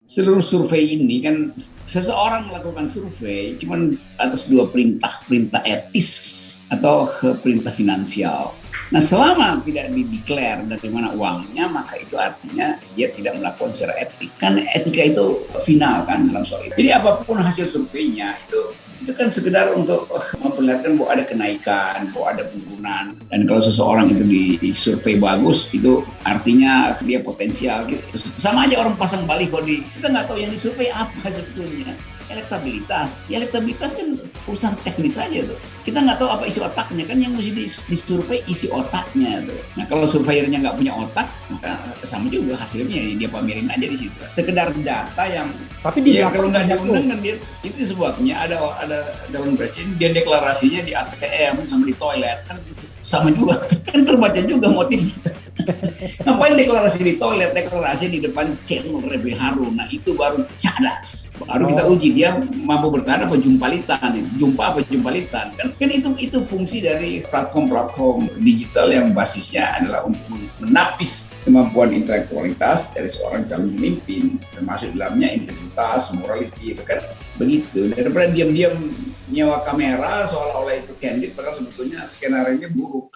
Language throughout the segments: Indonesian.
seluruh survei ini kan seseorang melakukan survei cuman atas dua perintah etis atau perintah finansial. Nah, selama tidak dideklar dari mana uangnya, maka itu artinya dia tidak melakukan secara etis. Kan etika itu final kan dalam soal itu. Jadi apapun hasil surveinya itu kan sekedar untuk memperlihatkan bahwa ada kenaikan, bahwa ada penurunan. Dan kalau seseorang itu di survei bagus, itu artinya dia potensial. Sama aja orang pasang baliho kita nggak tahu yang disurvei apa sebetulnya. Elektabilitas kan urusan teknis saja tuh. Kita nggak tahu apa isi otaknya, kan yang mesti disurvei isi otaknya tuh. Nah, kalau surveyornya nggak punya otak, maka sama juga hasilnya dia pamerin aja di situ. Sekedar data yang Tapi di ya kalau nggak diundang kan dia, itu sebabnya ada calon presiden dia deklarasinya di ATM sama di toilet, kan sama juga, kan terbaca juga motifnya. Ngapain deklarasi di toilet, deklarasi di depan channel Refli Harun. Nah, itu baru cadas. Baru kita uji dia mampu bertahan apa jumpalitan, jumpa apa jumpalitan. Kan itu fungsi dari platform-platform digital yang basisnya adalah untuk menapis kemampuan intelektualitas dari seorang calon pemimpin, termasuk dalamnya integritas, morality, itu kan begitu. Daripada diam-diam nyewa kamera seolah-olah itu candid, padahal sebetulnya skenario-nya buruk.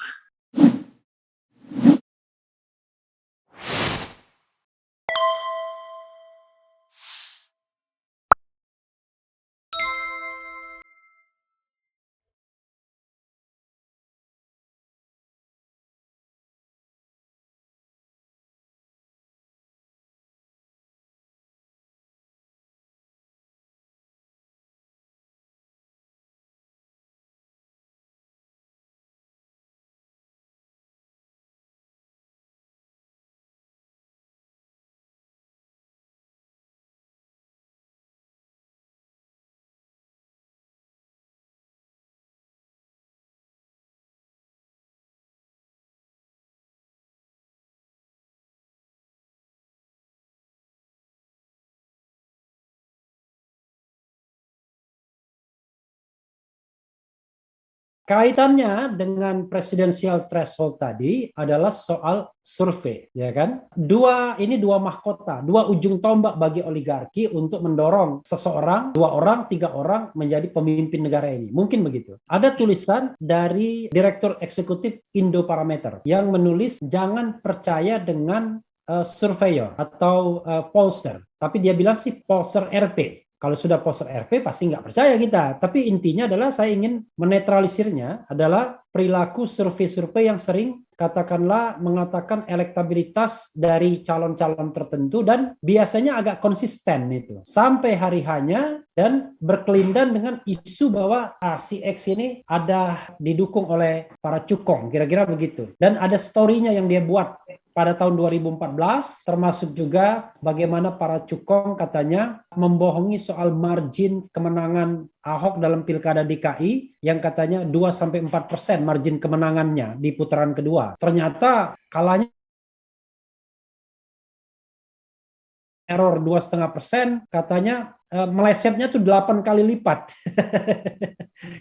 kaitannya dengan presidensial threshold tadi adalah soal survei, ya kan? Ini dua mahkota, dua ujung tombak bagi oligarki untuk mendorong seseorang, 2 orang, 3 orang menjadi pemimpin negara ini. Mungkin begitu. Ada tulisan dari Direktur Eksekutif Indoparameter yang menulis jangan percaya dengan surveyor atau pollster, tapi dia bilang sih pollster RP. Kalau sudah poster RP pasti nggak percaya kita. Tapi intinya adalah saya ingin menetralisirnya adalah perilaku survei-survei yang sering katakanlah mengatakan elektabilitas dari calon-calon tertentu dan biasanya agak konsisten itu. Sampai hari hanya dan berkelindan dengan isu bahwa si X ini ada didukung oleh para cukong, kira-kira begitu. Dan ada story-nya yang dia buat pada tahun 2014, termasuk juga bagaimana para cukong katanya membohongi soal margin kemenangan Ahok dalam Pilkada DKI yang katanya 2-4% margin kemenangannya di putaran kedua. Ternyata kalahnya error 2,5%, katanya melesetnya tuh 8 kali lipat.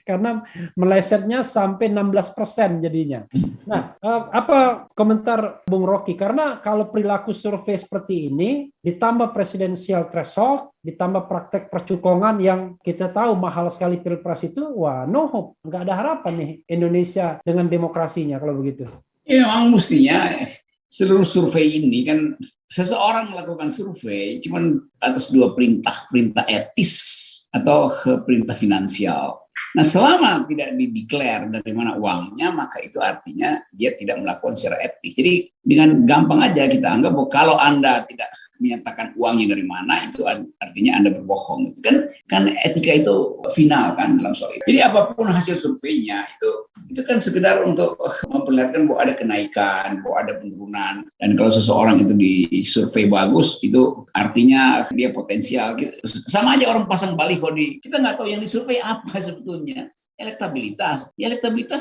Karena melesetnya sampai 16% jadinya. Nah, apa komentar Bung Rocky? Karena kalau perilaku survei seperti ini, ditambah presidensial threshold, ditambah praktek percukongan yang kita tahu mahal sekali pilpres itu, wah no hope, nggak ada harapan nih Indonesia dengan demokrasinya kalau begitu. Ya, memang mestinya seluruh survei ini kan seseorang melakukan survei cuman atas dua perintah etis atau perintah finansial. Nah, selama tidak dideklar dari mana uangnya, maka itu artinya dia tidak melakukan secara etis. Jadi dengan gampang aja kita anggap bahwa kalau Anda tidak menyatakan uangnya dari mana, itu artinya Anda berbohong. Kan etika itu final kan dalam soal itu. Jadi apapun hasil surveinya itu kan sekedar untuk memperlihatkan bahwa ada kenaikan, bahwa ada penurunan. Dan kalau seseorang itu di survei bagus, itu artinya dia potensial. Sama aja orang pasang baliho kita nggak tahu yang disurvei apa sebetulnya. Elektabilitas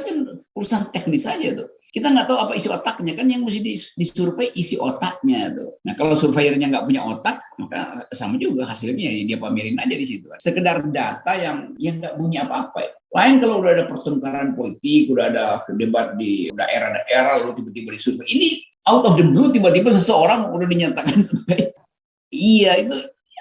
kan urusan teknis saja tuh. Kita nggak tahu apa isi otaknya, kan yang mesti disurvei isi otaknya tuh. Nah, kalau surveyornya nggak punya otak, maka sama juga hasilnya dia pamerin aja di situ. Sekedar data yang nggak bunyi apa-apa. Lain kalau udah ada pertengkaran politik, udah ada debat di daerah-daerah, lalu tiba-tiba disurvei. Ini out of the blue tiba-tiba seseorang udah dinyatakan sebagai iya, itu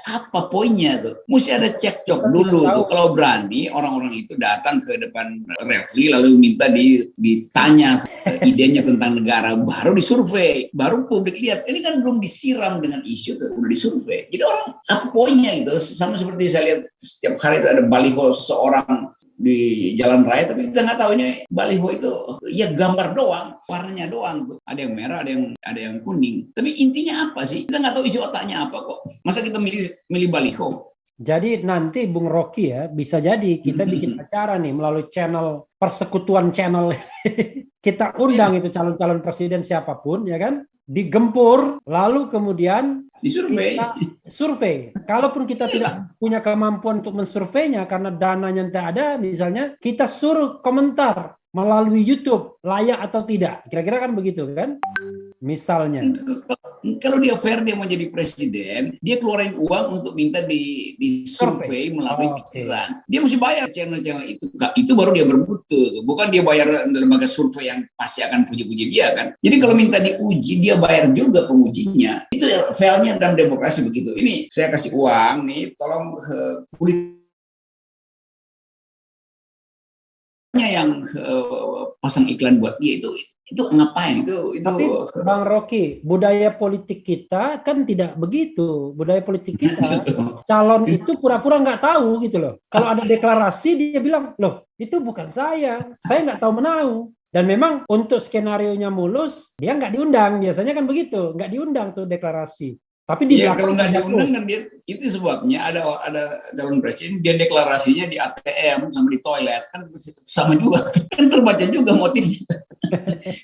apa poinnya tuh? Mesti ada cekcok dulu tuh. Kalau berani orang-orang itu datang ke depan Refli lalu minta ditanya idenya tentang negara, baru disurvei, baru publik lihat. Ini kan belum disiram dengan isu, udah disurvei. Jadi orang apa poinnya itu? Sama seperti saya lihat setiap hari itu ada baliho seseorang di jalan raya, tapi kita nggak tahu ini baliho itu ya gambar doang, warnanya doang tuh. Ada yang merah, ada yang kuning. Tapi intinya apa sih? Kita nggak tahu isi otaknya apa kok. Masa kita milih baliho? Jadi nanti Bung Rocky ya, bisa jadi kita bikin acara nih melalui channel persekutuan channel. Kita undang itu calon-calon presiden siapapun ya kan, digempur, lalu kemudian survei. Kalaupun kita tidak punya kemampuan untuk mensurveinya karena dananya tidak ada, misalnya kita suruh komentar melalui YouTube layak atau tidak. Kira-kira kan begitu kan? Misalnya. Kalau dia fair, dia mau jadi presiden, dia keluarin uang untuk minta di survei melalui pikiran. Dia mesti bayar channel-channel itu. Itu baru dia bermutu. Bukan dia bayar lembaga survei yang pasti akan puji-puji dia kan. Jadi kalau minta diuji, dia bayar juga pengujinya. Itu fairnya dalam demokrasi begitu. Ini saya kasih uang nih, tolong yang pasang iklan buat dia itu ngapain itu. Tapi Bang Rocky, budaya politik kita kan tidak begitu. Budaya politik kita calon itu pura-pura nggak tahu gitu loh. Kalau ada deklarasi dia bilang, loh itu bukan saya nggak tahu menau. Dan memang untuk skenarionya mulus dia nggak diundang, biasanya kan begitu, nggak diundang tuh deklarasi. Tapi di kalau nggak diundang kan dia, itu sebabnya ada calon presiden dia deklarasinya di ATM sama di toilet kan sama juga kan terbaca juga motifnya.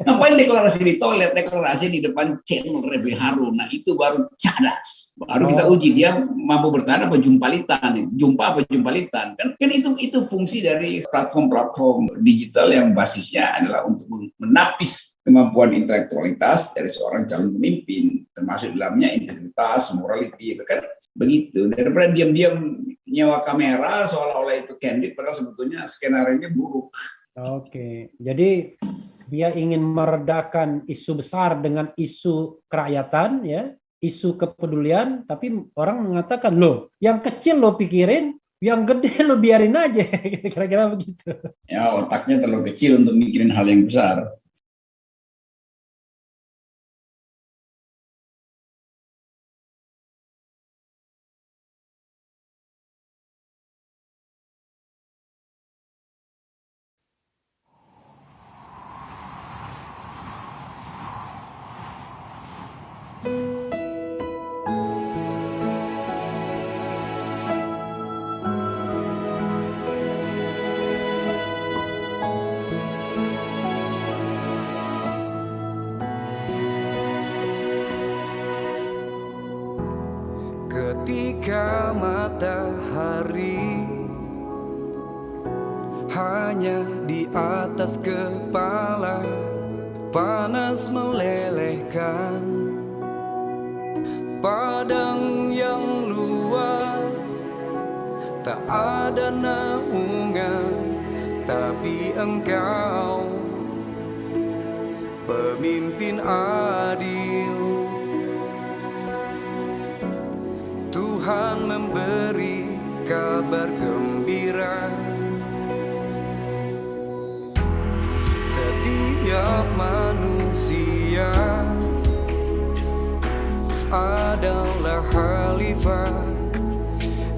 Ngapain deklarasi di toilet, deklarasi di depan channel Refli Harun. Nah itu baru cadas. Baru kita uji dia mampu bertahan apa jumpalitan, jumpa apa jumpalitan. Kan itu fungsi dari platform digital yang basisnya adalah untuk menapis kemampuan intelektualitas dari seorang calon pemimpin, termasuk dalamnya integritas, morality, kan begitu. Daripada diam-diam nyewa kamera seolah-olah itu candid, padahal sebetulnya skenario-nya buruk. Oke, jadi dia ingin meredakan isu besar dengan isu kerakyatan, ya, isu kepedulian, tapi orang mengatakan, loh, yang kecil lo pikirin, yang gede lo biarin aja, kira-kira begitu. Ya, otaknya terlalu kecil untuk mikirin hal yang besar. Ketika matahari hanya di atas kepala, panas melelehkan padang yang luas, tak ada naungan, tapi engkau pemimpin adil. Tuhan memberi kabar gembira, setiap manusia adalah khalifah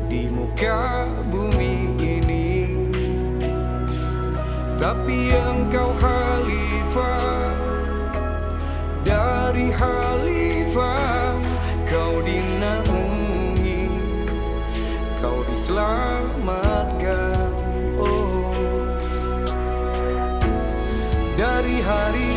di muka bumi ini. Tapi engkau khalifah dari khalifah, kau dinaungi, kau diselamatkan. Oh, dari hari